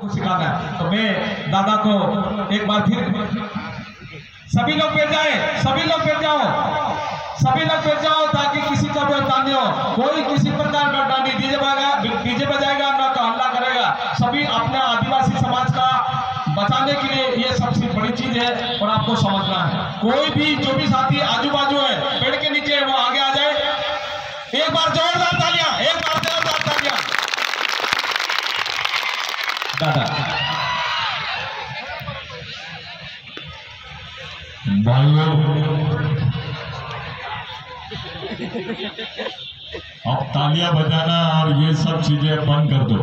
सिखाना है। तो मैं दादा को एक बार फिर सभी लोग बैठ जाए, सभी लोग बैठ जाओ, सभी लोग बैठ जाओ ताकि किसी का भी हल्ला नहीं हो, कोई किसी प्रकार का नहीं। डीजे बजाएगा ना तो हल्ला करेगा। सभी अपने आदिवासी समाज का बचाने के लिए ये सबसे बड़ी चीज है और आपको समझना है। कोई भी जो भी साथी आजू बाजू है पेड़ के नीचे वो आगे आ जाए। एक बार जोरदार तालियां, एक बार जोरदार तालियां। दादा भाइयों, अब तालियां बजाना और ये सब चीजें बंद कर दो।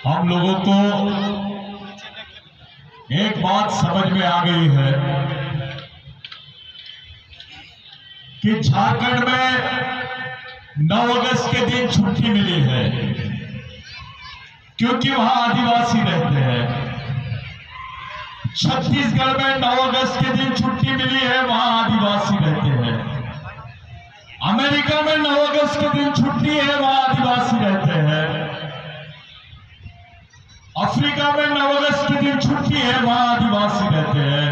हम लोगों को एक बात समझ में आ गई है कि झारखंड में 9 अगस्त के दिन छुट्टी मिली है क्योंकि वहां आदिवासी रहते हैं। छत्तीसगढ़ में 9 अगस्त के दिन छुट्टी मिली है, वहां आदिवासी रहते हैं। अमेरिका में 9 अगस्त के दिन छुट्टी है, वहां आदिवासी रहते हैं। अफ्रीका में 9 अगस्त के दिन छुट्टी है, वहां आदिवासी रहते हैं।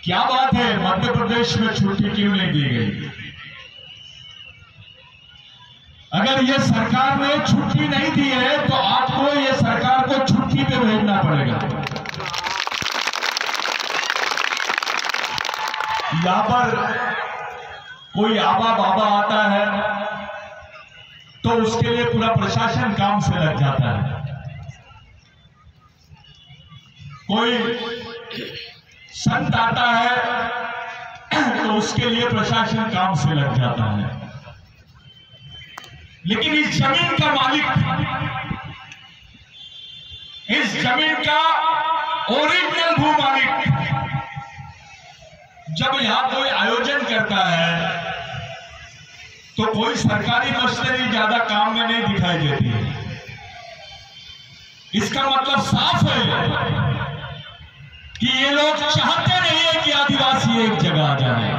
क्या बात है, मध्य प्रदेश में छुट्टी क्यों नहीं दी गई? अगर ये सरकार ने छुट्टी नहीं दी है तो आपको ये सरकार को छुट्टी पे भेजना पड़ेगा। यहां पर कोई आबा बाबा आता है तो उसके लिए पूरा प्रशासन काम से लग जाता है। कोई संत आता है तो उसके लिए प्रशासन काम से लग जाता है। लेकिन इस जमीन का मालिक, इस जमीन का ओरिजिनल भू मालिक जब यहां कोई आयोजन करता है तो कोई सरकारी मशीनरी ज्यादा काम में नहीं दिखाई देती है। इसका मतलब साफ है कि ये लोग चाहते नहीं है कि आदिवासी एक जगह आ जाए।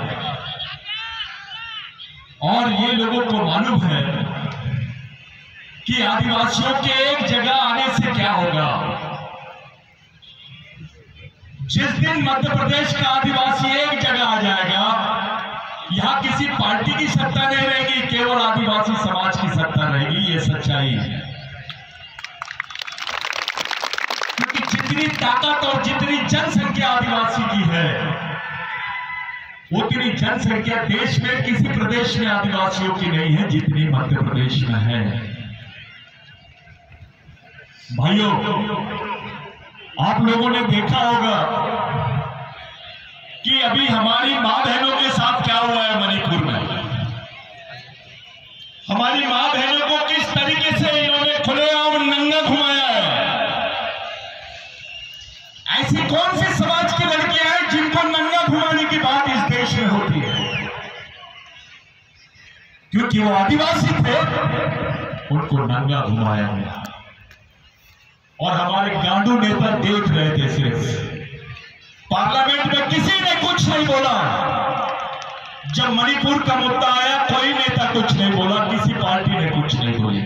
और ये लोगों को मालूम है कि आदिवासियों के एक जगह आने से क्या होगा। जिस दिन मध्य प्रदेश का आदिवासी एक जगह आ जाएगा, यहां किसी पार्टी की सत्ता नहीं रहेगी, केवल आदिवासी समाज की सत्ता रहेगी। ये सच्चाई है। क्योंकि जितनी ताकत और जितनी जनसंख्या आदिवासी की है, उतनी जनसंख्या देश में किसी प्रदेश में आदिवासियों की नहीं है जितनी मध्य प्रदेश में है। भाइयों, आप लोगों ने देखा होगा कि अभी हमारी मां बहनों के साथ क्या हुआ है मणिपुर में। हमारी मां बहनों को किस तरीके से इन्होंने खुलेआम नंगा घुमाया है। ऐसी कौन सी समाज की लड़कियां हैं जिनको नंगा घुमाने की बात इस देश में होती है? क्योंकि वो आदिवासी थे, उनको नंगा घुमाया गया। और हमारे गांडू नेता देख रहे थे। सिर्फ पार्लियामेंट में किसी ने कुछ नहीं बोला। जब मणिपुर का मुद्दा आया, कोई नेता कुछ नहीं बोला, किसी पार्टी ने कुछ नहीं बोली।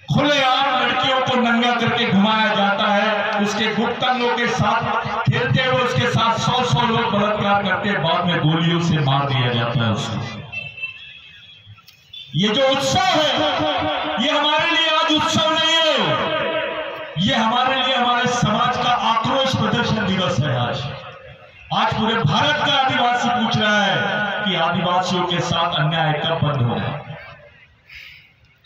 खुलेआम लड़कियों को नंगा करके घुमाया जाता है। उसके गुप्तांगों के साथ खेलते हुए उसके साथ 100 लोग बलात्कार करते हैं, बाद में गोलियों से मार दिया जाता है उसको। ये जो उत्सव है, ये हमारे लिए आज उत्सव नहीं है, ये हमारे लिए हमारे समाज का आक्रोश प्रदर्शन दिवस है। आज पूरे भारत का आदिवासी पूछ रहा है कि आदिवासियों के साथ अन्याय कब बंद होगा।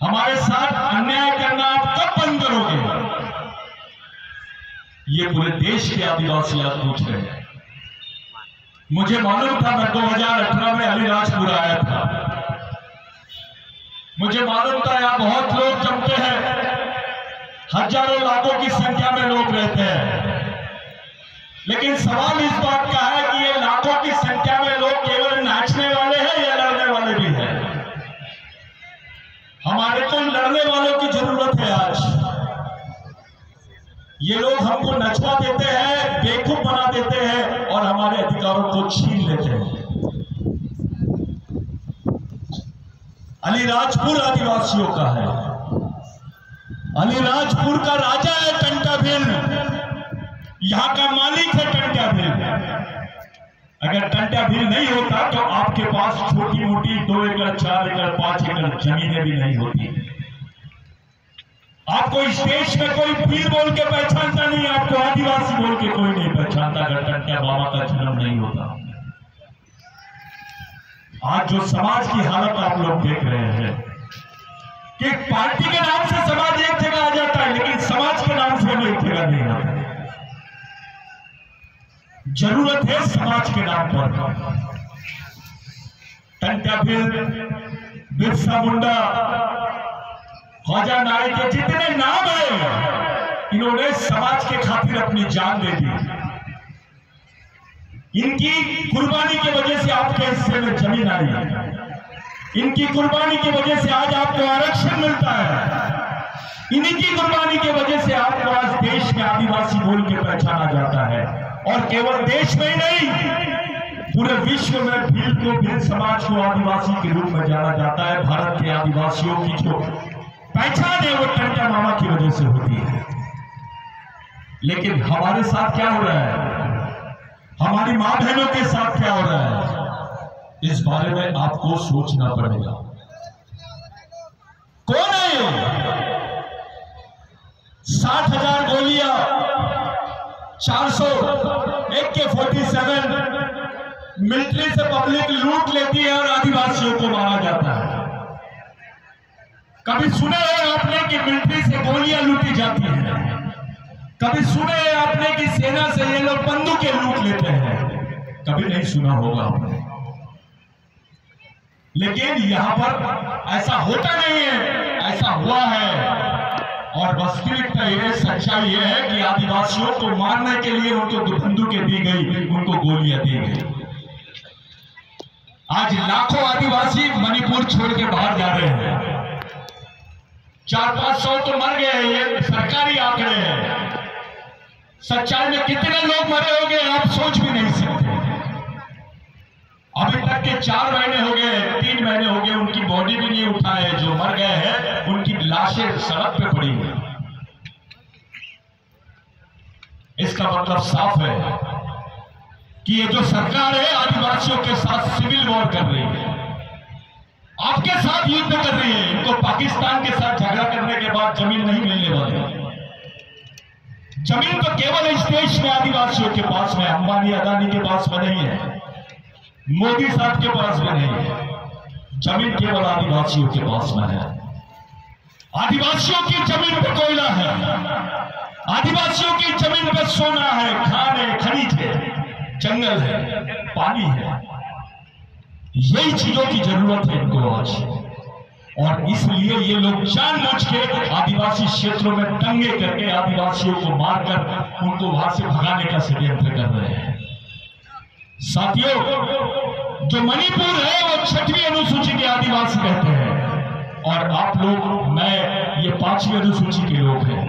हमारे साथ अन्याय करना आप कब बंद करोगे? ये पूरे देश के आदिवासी आज पूछ रहे हैं। मुझे मालूम था, मैं 2018 में अलीराजपुर आया था। मुझे मालूम था यहाँ बहुत लोग जमते हैं, हजारों लाखों की संख्या में लोग रहते हैं। लेकिन सवाल इस बात का है कि ये लाखों की संख्या में लोग केवल नाचने वाले हैं या लड़ने वाले भी हैं? हमारे को लड़ने वालों की जरूरत है आज। ये लोग हमको नचवा देते हैं, बेवकूफ बना देते हैं और हमारे अधिकारों को छीन लेते हैं। अलीराजपुर आदिवासियों का है। अलीराजपुर का राजा है टंटा भील, यहां का मालिक है टंटा भील। अगर टंटा भील नहीं होता तो आपके पास छोटी मोटी 2 एकड़ 4 एकड़ 5 एकड़ जमीनें भी नहीं होती। आपको इस देश में कोई भील बोल के पहचानता नहीं, आपको आदिवासी बोल के कोई नहीं पहचानता अगर टंटा बाबा का जन्म नहीं होता। आज जो समाज की हालत आप लोग देख रहे हैं कि पार्टी के नाम से समाज एक जगह आ जाता है, लेकिन समाज के नाम से हम एक जगह नहीं आते। जरूरत है समाज के नाम पर। टंटा भील, बिरसा मुंडा, ख्वाजा नाई के जितने नाम है, इन्होंने समाज के खातिर अपनी जान दे दी। इनकी कुर्बानी की वजह से आपके हिस्से में जमीन आई है, इनकी कुर्बानी की वजह से आज आपको आरक्षण मिलता है, इन्हीं की कुर्बानी की वजह से आपको आज देश में आदिवासी बोल के पहचाना जाता है। और केवल देश में ही नहीं, पूरे विश्व में भील को, भील समाज को आदिवासी के रूप में जाना जाता है। भारत के आदिवासियों की जो पहचान है वो टंटा मामा की वजह से होती है। लेकिन हमारे साथ क्या हो रहा है, हमारी मां बहनों के साथ क्या हो रहा है, इस बारे में आपको सोचना पड़ेगा। कौन है ये? 60,000 गोलियां, 400 AK-47 मिलिट्री से पब्लिक लूट लेती है और आदिवासियों को मारा जाता है। कभी सुना है आपने कि मिलिट्री से गोलियां लूटी जाती हैं? कभी सुना है आपने कि सेना से ये लोग बंदूकें लूट लेते हैं? कभी नहीं सुना होगा आपने। लेकिन यहां पर ऐसा होता नहीं है, ऐसा हुआ है। और वास्तविकता ये, सच्चाई ये है कि आदिवासियों को मारने के लिए उनको बंदूकें दी गई, उनको गोलियां दी गई। आज लाखों आदिवासी मणिपुर छोड़ के बाहर जा रहे हैं। 400-500 तो मर गए, ये सरकारी आंकड़े हैं। सच्चाई में कितने लोग मरे होंगे आप सोच भी नहीं सकते। अभी तक के 4 महीने हो गए, 3 महीने हो गए, उनकी बॉडी भी नहीं उठाए। जो मर गए हैं उनकी लाशें सड़क पे पड़ी हैं। इसका मतलब साफ है कि ये जो सरकार है आदिवासियों के साथ सिविल वॉर कर रही है, आपके साथ युद्ध कर रही है। इनको पाकिस्तान के साथ झगड़ा करने के बाद जमीन नहीं मिलने वाली। जमीन तो केवल इस देश में आदिवासियों के पास में, अंबानी अदानी के पास में नहीं है, मोदी साहब के पास में नहीं है। जमीन केवल आदिवासियों के पास में है। आदिवासियों की जमीन पे कोयला है, आदिवासियों की जमीन पे सोना है, खान है, खनिज है, जंगल है, पानी है। यही चीजों की जरूरत है इनको आज। और इसलिए ये लोग जानबूझ के आदिवासी क्षेत्रों में दंगे करके आदिवासियों को मारकर उनको वहां से भगाने का षड्यंत्र कर रहे हैं। साथियों, जो मणिपुर है वो 6वीं अनुसूची के आदिवासी रहते हैं और आप लोग, मैं, ये 5वीं अनुसूची के लोग हैं।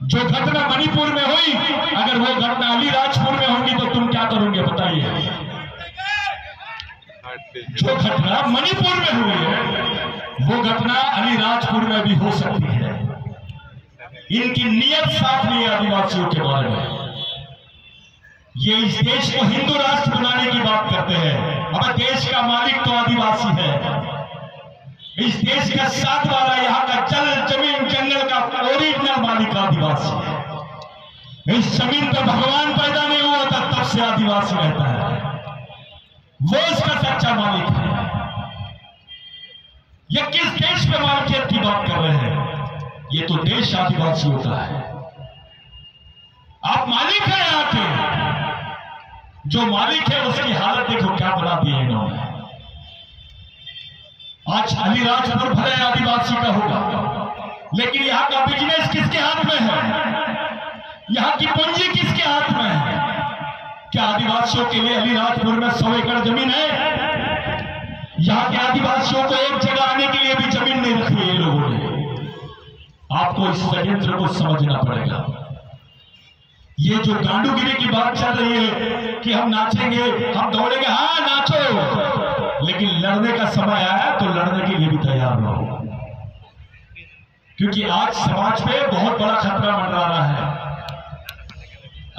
जो घटना मणिपुर में हुई, अगर वो घटना अलीराजपुर में होगी तो तुम क्या करोगे बताइए? जो घटना मणिपुर में हुई है वो घटना अलीराजपुर में भी हो सकती है। इनकी नीयत साफ नहीं है आदिवासियों के बारे में। ये इस देश को हिंदू राष्ट्र बनाने की बात करते हैं। अब देश का मालिक तो आदिवासी है। इस देश का 7 वाला, यहाँ का जल, जमीन, जंगल का ओरिजिनल मालिक आदिवासी है। इस जमीन पर भगवान पैदा नहीं हुआ था, तब से आदिवासी रहता है। वो इसका सच्चा मालिक है। ये किस देश पे मालिकियत की बात कर रहे हैं? ये तो देश आदिवासियों का है। आप मालिक हैं यहाँ के। जो मालिक है उसकी हालत देखो क्या बना दी है इन्होंने। आज अलीराजपुर भले आदिवासी का होगा, लेकिन यहाँ का बिजनेस किसके हाथ में है? यहाँ की पूंजी किसके हाथ में है? क्या आदिवासियों के लिए अलीराजपुर में 100 एकड़ जमीन है? यहाँ के आदिवासियों को एक जगह आने के लिए भी जमीन नहीं रखी है ये लोगों ने। आपको इस षड्यंत्र को समझना पड़ेगा। ये जो गांडूगिरी की बात चल रही है कि हम नाचेंगे, हम दौड़ेंगे, हाँ नाचो, लेकिन लड़ने का समय आया तो तैयार रहो, क्योंकि आज समाज पे बहुत बड़ा खतरा मंडरा रहा है।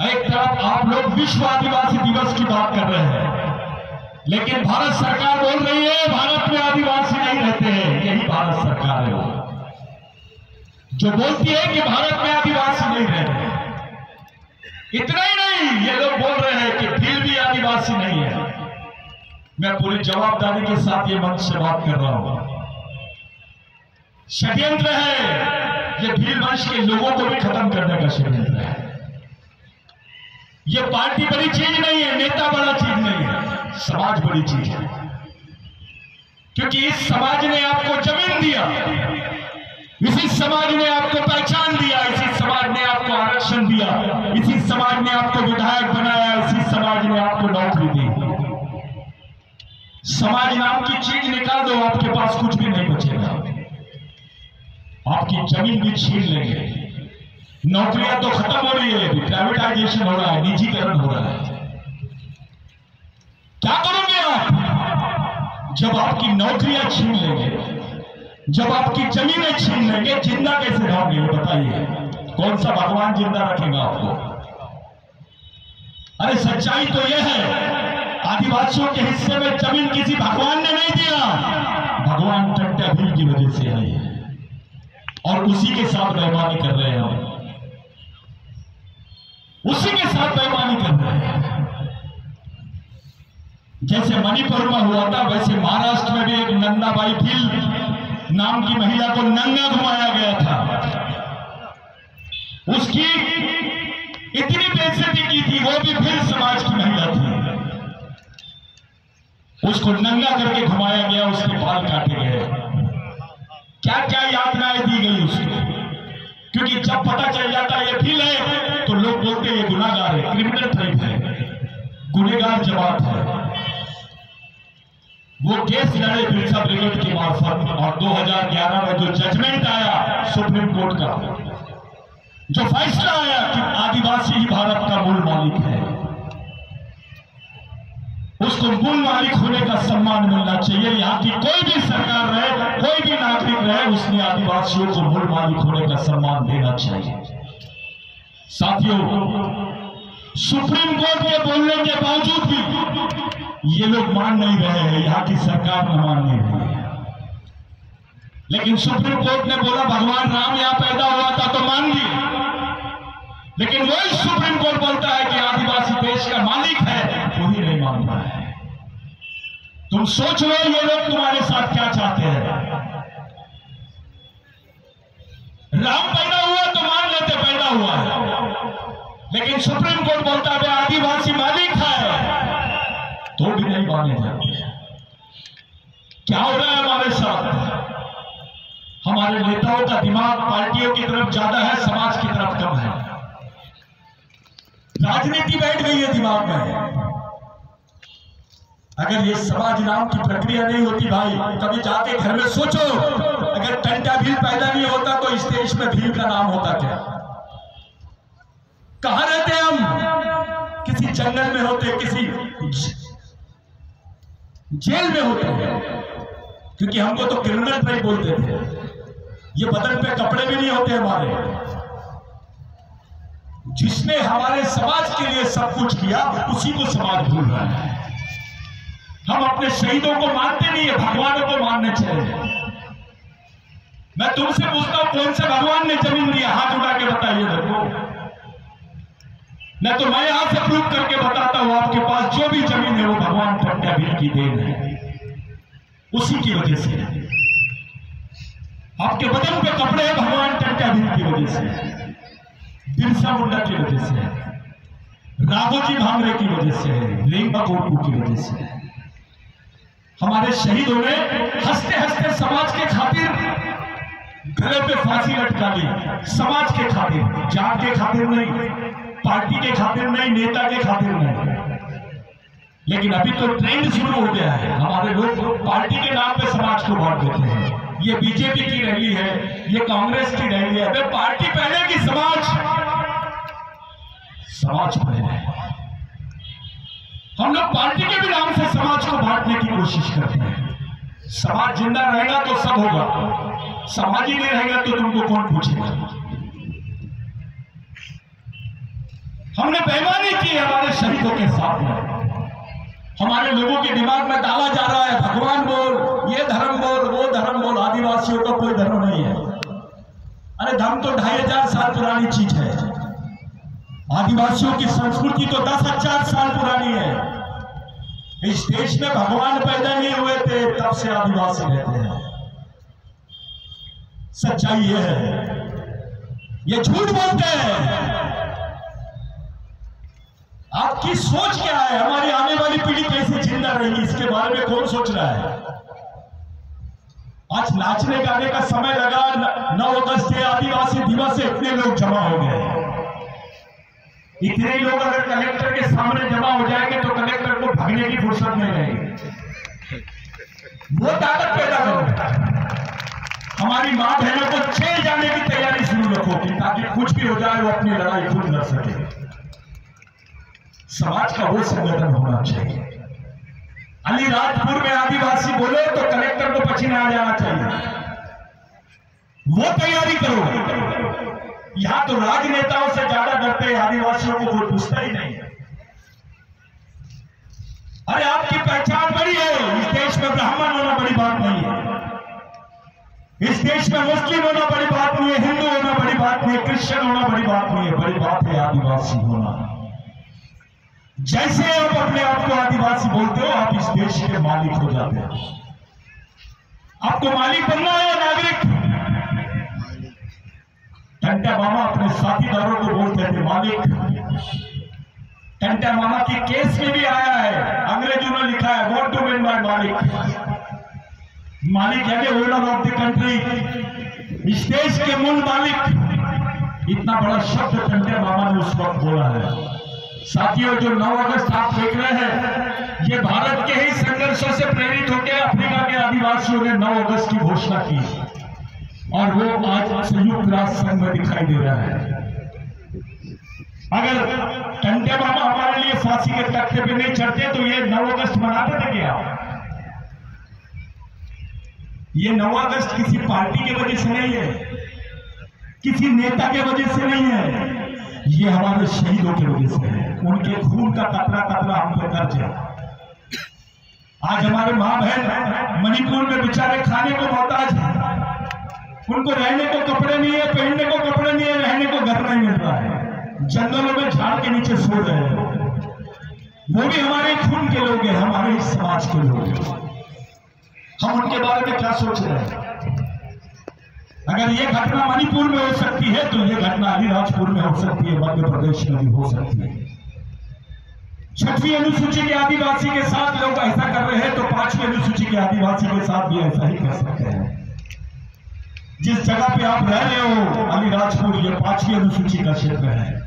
एक तरफ आप लोग विश्व आदिवासी दिवस की बात कर रहे हैं, लेकिन भारत सरकार बोल रही है भारत में आदिवासी नहीं रहते हैं। यही भारत सरकार है वो जो बोलती है कि भारत में आदिवासी नहीं रहते। इतना ही नहीं, ये लोग बोल रहे हैं कि भील भी आदिवासी नहीं है। मैं पूरी जवाबदारी के साथ ये मंच से बात कर रहा हूं। षड्यंत्र है, ये भील वंश के लोगों को भी खत्म करने का षड्यंत्र है। ये पार्टी बड़ी चीज नहीं है, नेता बड़ा चीज नहीं है, समाज बड़ी चीज है। क्योंकि इस समाज ने आपको जमीन दिया, इसी समाज ने आपको पहचान दिया, इसी समाज ने आपको आरक्षण दिया, इसी समाज ने आपको विधायक बनाया, इसी समाज ने आपको नौकरी दी। समाज नाम की चीज निकाल दो, आपके पास कुछ भी नहीं बचेगा। आपकी जमीन भी छीन लेंगे। नौकरियां तो खत्म हो रही है, प्राइवेटाइजेशन हो रहा है, निजीकरण हो रहा है। क्या करोगे आप जब आपकी नौकरियां छीन लेंगे, जब आपकी जमीनें छीन लेंगे? जिंदा कैसे रहोगे ये बताइए? कौन सा भगवान जिंदा रखेगा आपको? अरे सच्चाई तो यह है, आदिवासियों के हिस्से में जमीन किसी भगवान ने नहीं दिया, भगवान टंटा भील की वजह से आई है, और उसी के साथ बेईमानी कर रहे हैं हम, उसी के साथ बेईमानी कर रहे हैं। जैसे मणिपुर में हुआ था, वैसे महाराष्ट्र में भी एक नंदाबाई भील नाम की महिला को नंगा घुमाया गया था। उसकी इतनी बेइज्जती की थी, वो भी भील समाज की महिला थी। उसको नंगा करके घुमाया गया, उसके बाल काटे गए, क्या क्या यातनाएं दी गई उसको। क्योंकि जब पता चल जाता है ये भील है, तो लोग बोलते हैं ये गुनाहगार है, क्रिमिनल टाइप है, गुनहगार जमात है। वो केस लड़े बिरसा ब्रिगेड की मार्फत, और 2011 में जो जजमेंट आया सुप्रीम कोर्ट का, जो फैसला आया कि आदिवासी ही भारत का मूल मालिक है, उसको मूल मालिक होने का सम्मान मिलना चाहिए। यहाँ की कोई भी सरकार रहे, कोई भी नागरिक रहे, उसने आदिवासियों को मूल मालिक होने का सम्मान देना चाहिए। साथियों, सुप्रीम कोर्ट के बोलने के बावजूद भी ये लोग मान नहीं रहे हैं, यहाँ की सरकार न मान नहीं रही है। लेकिन सुप्रीम कोर्ट ने बोला भगवान राम यहाँ पैदा हुआ था तो मान ली, लेकिन वही सुप्रीम कोर्ट बोलता है कि आदिवासी देश का मालिक है, वही नहीं मान रहा है। तुम सोच लो ये लोग तुम्हारे साथ क्या चाहते हैं। राम पैदा हुआ तो मान लेते पैदा हुआ है, लेकिन सुप्रीम कोर्ट बोलता है आदिवासी मालिक है, तो भी नहीं माने जाते। क्या हो रहा है हमारे साथ? हमारे नेताओं का दिमाग पार्टियों की तरफ ज्यादा है, समाज की तरफ कम है। राजनीति बैठ गई है दिमाग में। अगर ये समाज नाम की प्रक्रिया नहीं होती भाई, कभी जाके घर में सोचो, अगर टंटा भील पैदा नहीं होता तो इस देश में भील का नाम होता क्या? कहां रहते हम? किसी जंगल में होते, किसी जेल में होते हैं, क्योंकि हमको तो क्रिमिनल नहीं बोलते थे। ये बदन पे कपड़े भी नहीं होते हमारे। जिसने हमारे समाज के लिए सब कुछ किया, उसी को समाज भूल रहा है। हम अपने शहीदों को मानते नहीं है, भगवानों को मानने चाहिए। मैं तुमसे पूछता हूं, कौन से भगवान ने जमीन दिया? हाथ उठा के बताइए देखो। न तो मैं यहां से प्रूव करके बताता हूं, आपके पास जो भी जमीन है वो भगवान टंटा भील की देन है, उसी की वजह से। आपके बदन पे कपड़े हैं भगवान टंटा भील की वजह से, बिरसा मुंडा की वजह से, राघोजी भांगरे की वजह से, रेंगबा कोटकू की वजह से। हमारे शहीदों ने हंसते हंसते समाज के खातिर गले पे फांसी लटका ली, समाज के खातिर, जात के खातिर नहीं, पार्टी के खातिर नहीं, नेता के खातिर नहीं। लेकिन अभी तो ट्रेंड शुरू हो गया है, हमारे लोग पार्टी के नाम पे समाज को बांट देते हैं। ये बीजेपी की रैली है, ये कांग्रेस की रैली है। पार्टी पहले की समाज पहले। हम लोग पार्टी के भी नाम से समाज को बांटने की कोशिश करते हैं। समाज जिंदा रहेगा तो सब होगा, समाज ही नहीं रहेगा तो तुमको कौन पूछेगा। हमने बेईमानी की हमारे शहीदों के साथ में। हमारे लोगों के दिमाग में डाला जा रहा है भगवान बोल, ये धर्म बोल, वो धर्म बोल। आदिवासियों का कोई धर्म नहीं है। अरे धर्म तो 2500 साल पुरानी चीज है। आदिवासियों की संस्कृति तो 10,000 साल पुरानी है। इस देश में भगवान पैदा नहीं हुए थे तब से आदिवासी रहते हैं। सच्चाई ये है, ये झूठ बोलते हैं। आपकी सोच क्या है? हमारी आने वाली पीढ़ी कैसे जिंदा रहेगी इसके बारे में कौन सोच रहा है? आज नाचने गाने का समय लगा, 9 अगस्त के आदिवासी दिवस से इतने लोग जमा हो गए। इतने लोग अगर कलेक्टर के सामने जमा हो जाएंगे तो कलेक्टर को भागने की फुर्सत नहीं रहेगी। वो ताकत पैदा करो। हमारी मां बहनों को जेल जाने की तैयारी शुरू रखो ताकि कुछ भी हो जाए वो अपनी लड़ाई खुद लड़ सके। समाज का वो संगठन होना चाहिए। अलीराजपुर में आदिवासी बोले तो कलेक्टर को पसीना आ जाना चाहिए। वो तैयारी करो। यहां तो राजनेताओं से ज्यादा डरते हैं, आदिवासियों को कोई पूछता ही नहीं। अरे आपकी पहचान बड़ी है। इस देश में ब्राह्मण होना बड़ी बात नहीं है। इस देश में मुस्लिम होना बड़ी बात नहीं है, हिंदू होना बड़ी बात नहीं है, क्रिश्चियन होना बड़ी बात नहीं है। बड़ी बात है आदिवासी होना। जैसे आप अपने आप को आदिवासी बोलते हो आप इस देश के मालिक हो जाते हो। आपको मालिक बनना है या नागरिक? टंटा मामा अपने साथीदारों को बोलते थे मालिक। टंटा मामा की केस में भी आया है, अंग्रेजों ने लिखा है व्हाट डू मीन बाय मालिक। मालिक यानी ओनर ऑफ द कंट्री, इस देश के मूल मालिक। इतना बड़ा शब्द टंटा मामा ने उस वक्त बोला है। साथियों, जो 9 अगस्त आप देख रहे हैं ये भारत के ही संघर्षों से प्रेरित होकर अफ्रीका के आदिवासियों ने 9 अगस्त की घोषणा की और वो आज संयुक्त राष्ट्र संघ में दिखाई दे रहा है। अगर टंटे मामा हमारे लिए फांसी के तख्ते पे नहीं चढ़ते तो ये 9 अगस्त मनाते थे क्या? ये 9 अगस्त किसी पार्टी की वजह से नहीं है, किसी नेता के वजह से नहीं है, ये हमारे शहीदों की वजह से है। उनके खून का कतरा कतरा हम पे दर्ज है। आज हमारे मां बहन मणिपुर में बेचारे खाने को मोहताज है। उनको रहने को कपड़े नहीं है, पहनने को कपड़े नहीं है, रहने को घर नहीं मिल रहा है। जंगलों में झाड़ के नीचे सो रहे हैं। वो भी हमारे खून के लोग हैं, हमारे इस समाज के लोग हैं। हम उनके बारे में क्या सोच रहे हैं? अगर ये घटना मणिपुर में हो सकती है तो ये घटना अलीराजपुर में हो सकती है, मध्य प्रदेश में भी हो सकती है। 6वीं अनुसूची के आदिवासी के साथ लोग ऐसा कर रहे हैं तो 5वीं अनुसूची के आदिवासी के साथ भी ऐसा ही कर सकते हैं। जिस जगह पे आप रह रहे हो अलीराजपुर, ये 5वीं अनुसूची का क्षेत्र है।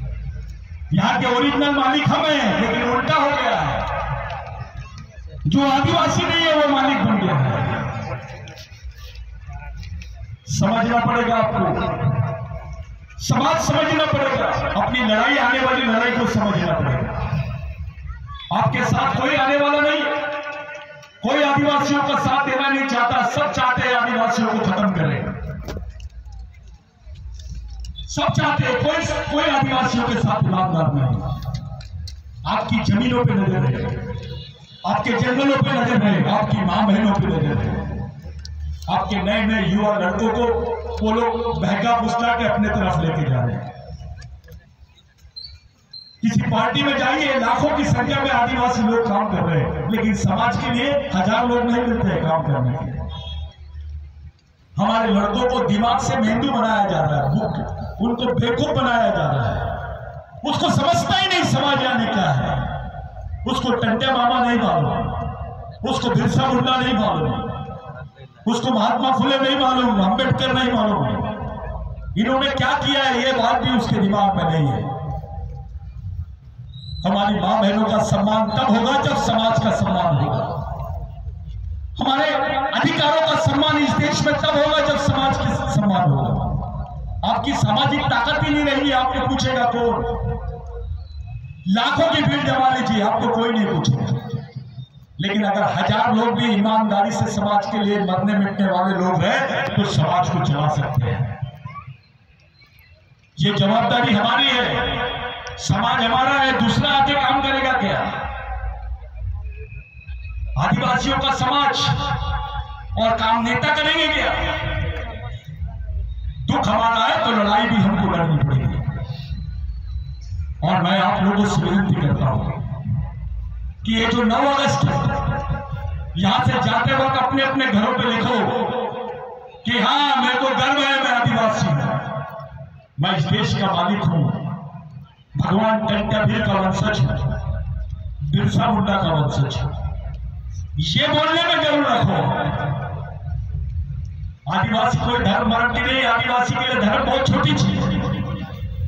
यहाँ के ओरिजिनल मालिक हम हैं, लेकिन उल्टा हो गया है। जो आदिवासी नहीं है वो मालिक बन गया है। समझना पड़ेगा आपको, समाज समझना पड़ेगा, अपनी लड़ाई आने वाली लड़ाई को समझना पड़ेगा। आपके साथ कोई आने वाला नहीं, कोई आदिवासियों का साथ देना नहीं चाहता। सब चाहते हैं आदिवासियों को खत्म करें, सब चाहते हैं, कोई आदिवासियों के साथ ईमानदार नहीं। आपकी जमीनों पे नजर है, आपके जंगलों पे नजर है, आपकी मां बहनों पे नजर है। आपके नए नए युवा लड़कों को वो लोग बहका फुसला के अपने तरफ लेके जा रहे हैं। किसी पार्टी में जाइए, लाखों की संख्या में आदिवासी लोग काम कर रहे हैं, लेकिन समाज के लिए 1000 लोग नहीं मिलते हैं काम करने के लिए। हमारे लड़कों को दिमाग से मेंदू बनाया जा रहा है, उनको बेवकूफ बनाया जा रहा है। उसको समझता ही नहीं समाज यानी क्या है। उसको टंटे मामा नहीं मालूम, उसको बिरसा मुंडा नहीं मालूम, उसको महात्मा फुले नहीं मालूम, अंबेडकर नहीं मालूम। इन्होंने क्या किया है ये बात भी उसके दिमाग में नहीं है। हमारी मां बहनों का सम्मान तब होगा जब समाज का सम्मान होगा। हमारे अधिकारों का सम्मान इस देश में तब होगा जब समाज का सम्मान होगा। आपकी सामाजिक ताकत ही नहीं रहेगी, आपको पूछेगा कौन? लाखों की भीड़ जमा लीजिए, आपको कोई नहीं पूछेगा। लेकिन अगर 1000 लोग भी ईमानदारी से समाज के लिए मरने मिटने वाले लोग हैं तो समाज को चला सकते हैं। ये जवाबदारी हमारी है, समाज हमारा है, दूसरा आके काम करेगा क्या? आदिवासियों का समाज और काम नेता करेंगे क्या? दुख हमारा है तो लड़ाई भी हमको लड़नी पड़ेगी। और मैं आप लोगों से विनती करता हूं कि ये जो 9 अगस्त है, यहां से जाते वक्त अपने अपने घरों पे लिखो कि हाँ, मेरे को गर्व है, मैं आदिवासी हूं, मैं इस देश का मालिक हूं, भगवान टंटाभीर का वंशज हूं, बिरसा मुंडा का वंशज हूं। ये बोलने में जरूर रखो। आदिवासी कोई धर्म मानती नहीं, आदिवासी के लिए धर्म बहुत छोटी चीज है।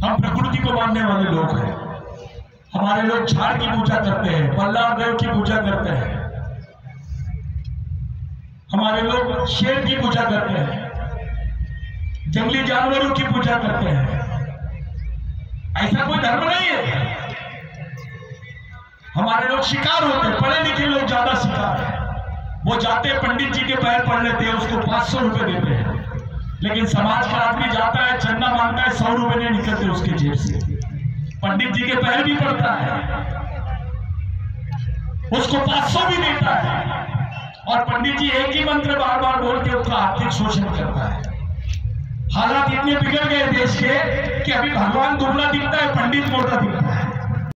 हम प्रकृति को मानने वाले लोग हैं। हमारे लोग झाड़ की पूजा करते हैं, बल्लार देव की पूजा करते हैं, हमारे लोग शेर की पूजा करते हैं, जंगली जानवरों की पूजा करते हैं। ऐसा कोई धर्म नहीं है। हमारे लोग शिकार होते हैं, पढ़े लिखे लोग ज्यादा शिकार है। वो जाते पंडित जी के पैर पड़ लेते हैं, उसको 500 रुपए देते हैं। लेकिन समाज का आदमी जाता है, चंदा मांगता है, 100 रुपए नहीं निकलते उसके जेब से। पंडित जी के पैर भी पड़ता है, उसको 500 भी देता है। और पंडित जी एक ही मंत्र बार बार बोल के उसका आर्थिक शोषण करता है। हालात इतने बिगड़ गए देश के कि अभी भगवान दुबला दिखता है, पंडित मोटा दिखता है।